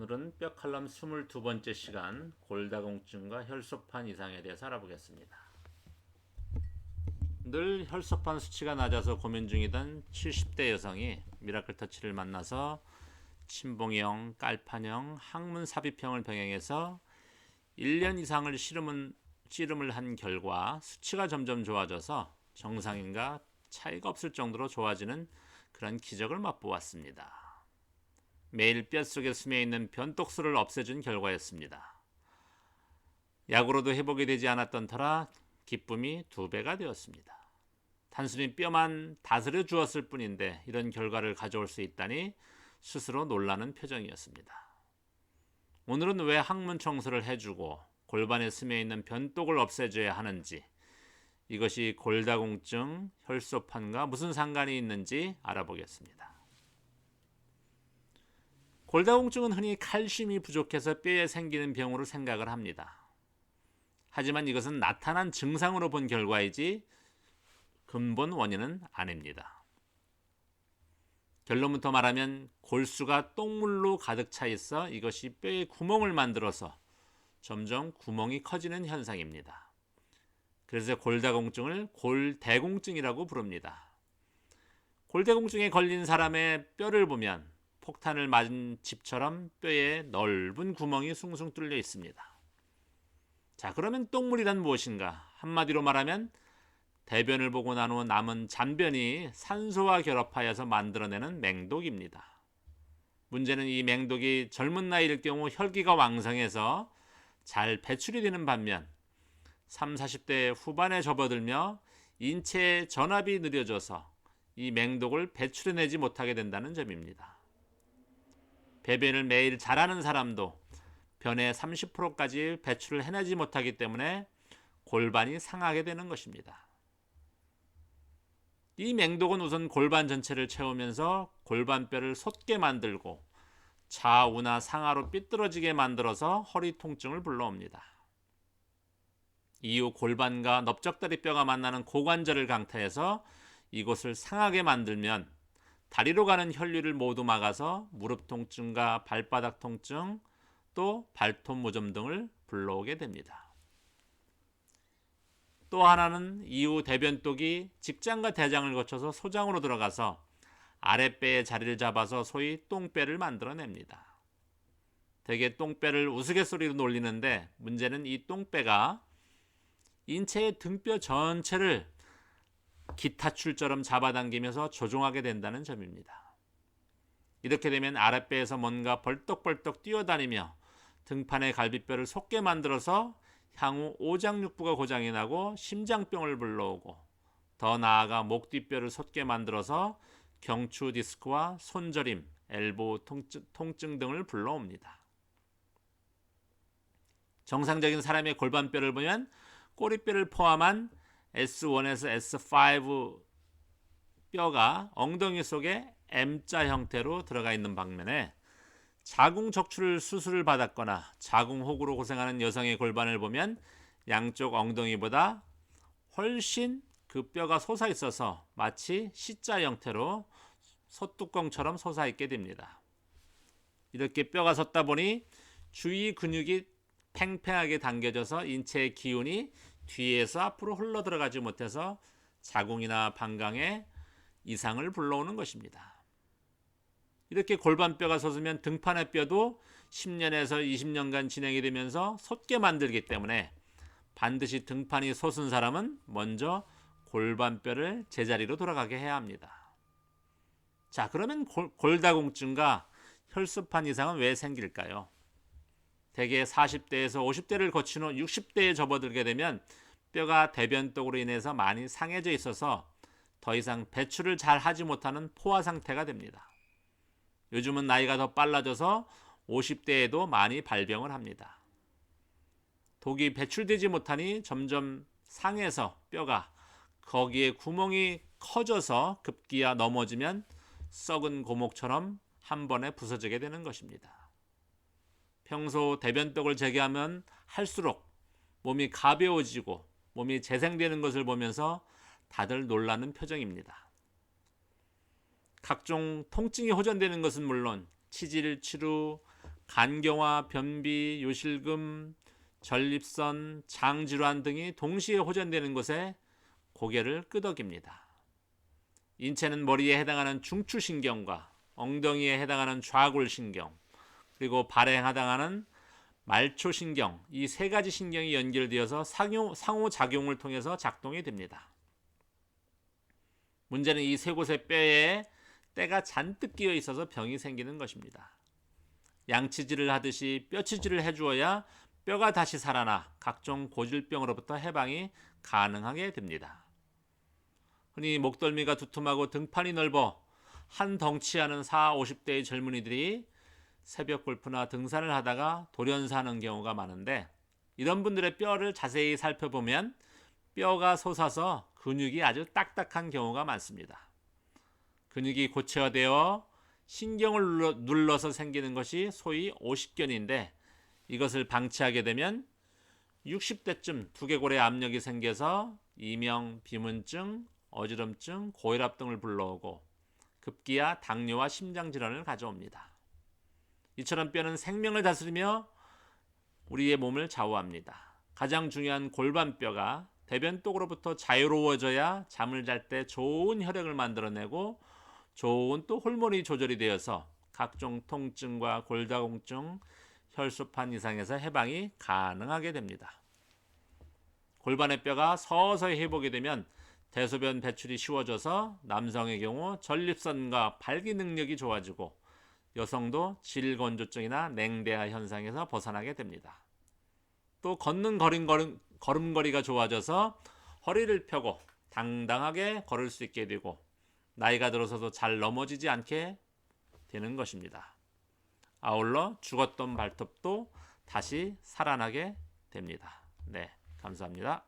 오늘은 뼈 칼럼 22번째 시간 골다공증과 혈소판 이상에 대해서 알아보겠습니다. 늘 혈소판 수치가 낮아서 고민 중이던 70대 여성이 미라클 터치를 만나서 침봉형, 깔판형, 항문 삽입형을 병행해서 1년 이상을 씨름을 한 결과 수치가 점점 좋아져서 정상인과 차이가 없을 정도로 좋아지는 그런 기적을 맛보았습니다. 매일 뼛속에 스며있는 변독수를 없애준 결과였습니다. 약으로도 회복이 되지 않았던 터라 기쁨이 2배가 되었습니다. 단순히 뼈만 다스려 주었을 뿐인데 이런 결과를 가져올 수 있다니 스스로 놀라는 표정이었습니다. 오늘은 왜 항문 청소를 해주고 골반에 스며있는 변독을 없애줘야 하는지, 이것이 골다공증, 혈소판과 무슨 상관이 있는지 알아보겠습니다. 골다공증은 흔히 칼슘이 부족해서 뼈에 생기는 병으로 생각을 합니다. 하지만 이것은 나타난 증상으로 본 결과이지 근본 원인은 아닙니다. 결론부터 말하면 골수가 똥물로 가득 차 있어 이것이 뼈에 구멍을 만들어서 점점 구멍이 커지는 현상입니다. 그래서 골다공증을 골대공증이라고 부릅니다. 골대공증에 걸린 사람의 뼈를 보면 폭탄을 맞은 집처럼 뼈에 넓은 구멍이 숭숭 뚫려 있습니다. 자, 그러면 똥물이란 무엇인가? 한마디로 말하면 대변을 보고 난 후 남은 잔변이 산소와 결합하여서 만들어내는 맹독입니다. 문제는 이 맹독이 젊은 나이일 경우 혈기가 왕성해서 잘 배출이 되는 반면 30, 40대 후반에 접어들며 인체의 전압이 느려져서 이 맹독을 배출해내지 못하게 된다는 점입니다. 배변을 매일 잘하는 사람도 변의 30%까지 배출을 해내지 못하기 때문에 골반이 상하게 되는 것입니다. 이 맹독은 우선 골반 전체를 채우면서 골반뼈를 솟게 만들고 좌우나 상하로 삐뚤어지게 만들어서 허리 통증을 불러옵니다. 이후 골반과 넓적다리뼈가 만나는 고관절을 강타해서 이곳을 상하게 만들면 다리로 가는 혈류를 모두 막아서 무릎 통증과 발바닥 통증, 또 발톱 무좀 등을 불러오게 됩니다. 또 하나는 이후 대변독이 직장과 대장을 거쳐서 소장으로 들어가서 아랫배의 자리를 잡아서 소위 똥배를 만들어냅니다. 대개 똥배를 우스갯소리로 놀리는데 문제는 이 똥배가 인체의 등뼈 전체를 기타줄처럼 잡아당기면서 조종하게 된다는 점입니다. 이렇게 되면 아랫배에서 뭔가 벌떡벌떡 뛰어다니며 등판의 갈비뼈를 솟게 만들어서 향후 오장육부가 고장이 나고 심장병을 불러오고 더 나아가 목 뒷뼈를 솟게 만들어서 경추 디스크와 손저림, 엘보 통증 등을 불러옵니다. 정상적인 사람의 골반뼈를 보면 꼬리뼈를 포함한 S1에서 S5 뼈가 엉덩이 속에 M자 형태로 들어가 있는 반면에 자궁 수술을 받았거나 자궁혹으로 고생하는 여성의 골반을 보면 양쪽 엉덩이보다 훨씬 그 뼈가 솟아 있어서 마치 C자 형태로 소뚜껑처럼 솟아 있게 됩니다. 이렇게 뼈가 솟다 보니 주위 근육이 팽팽하게 당겨져서 인체의 기운이 뒤에서 앞으로 흘러 들어가지 못해서 자궁이나 방광에 이상을 불러오는 것입니다. 이렇게 골반뼈가 솟으면 등판의 뼈도 10년에서 20년간 진행이 되면서 솟게 만들기 때문에 반드시 등판이 솟은 사람은 먼저 골반뼈를 제자리로 돌아가게 해야 합니다. 자, 그러면 골다공증과 혈소판 이상은 왜 생길까요? 대개 40대에서 50대를 거친 후 60대에 접어들게 되면 뼈가 대변독으로 인해서 많이 상해져 있어서 더 이상 배출을 잘 하지 못하는 포화 상태가 됩니다. 요즘은 나이가 더 빨라져서 50대에도 많이 발병을 합니다. 독이 배출되지 못하니 점점 상해서 뼈가 거기에 구멍이 커져서 급기야 넘어지면 썩은 고목처럼 한 번에 부서지게 되는 것입니다. 평소 대변독을 제거하면 할수록 몸이 가벼워지고 몸이 재생되는 것을 보면서 다들 놀라는 표정입니다. 각종 통증이 호전되는 것은 물론 치질, 치루, 간경화, 변비, 요실금, 전립선, 장질환 등이 동시에 호전되는 것에 고개를 끄덕입니다. 인체는 머리에 해당하는 중추신경과 엉덩이에 해당하는 좌골신경, 그리고 발에 해당하는 말초신경, 이 세 가지 신경이 연결되어서 상호작용을 통해서 작동이 됩니다. 문제는 이 세 곳의 뼈에 때가 잔뜩 끼어 있어서 병이 생기는 것입니다. 양치질을 하듯이 뼈치질을 해주어야 뼈가 다시 살아나 각종 고질병으로부터 해방이 가능하게 됩니다. 흔히 목덜미가 두툼하고 등판이 넓어 한 덩치하는 40, 50대의 젊은이들이 새벽 골프나 등산을 하다가 돌연사하는 경우가 많은데, 이런 분들의 뼈를 자세히 살펴보면 뼈가 솟아서 근육이 아주 딱딱한 경우가 많습니다. 근육이 고체화되어 신경을 눌러서 생기는 것이 소위 오십견인데, 이것을 방치하게 되면 60대쯤 두개골에 압력이 생겨서 이명, 비문증, 어지럼증, 고혈압 등을 불러오고 급기야 당뇨와 심장질환을 가져옵니다. 이처럼 뼈는 생명을 다스리며 우리의 몸을 좌우합니다. 가장 중요한 골반뼈가 대변독으로부터 자유로워져야 잠을 잘 때 좋은 혈액을 만들어내고 좋은 또 호르몬이 조절이 되어서 각종 통증과 골다공증, 혈소판 이상에서 해방이 가능하게 됩니다. 골반의 뼈가 서서히 회복이 되면 대소변 배출이 쉬워져서 남성의 경우 전립선과 발기 능력이 좋아지고 여성도 질건조증이나 냉대화 현상에서 벗어나게 됩니다. 또 걷는 걸음걸이가 좋아져서 허리를 펴고 당당하게 걸을 수 있게 되고 나이가 들어서도 잘 넘어지지 않게 되는 것입니다. 아울러 죽었던 발톱도 다시 살아나게 됩니다. 네, 감사합니다.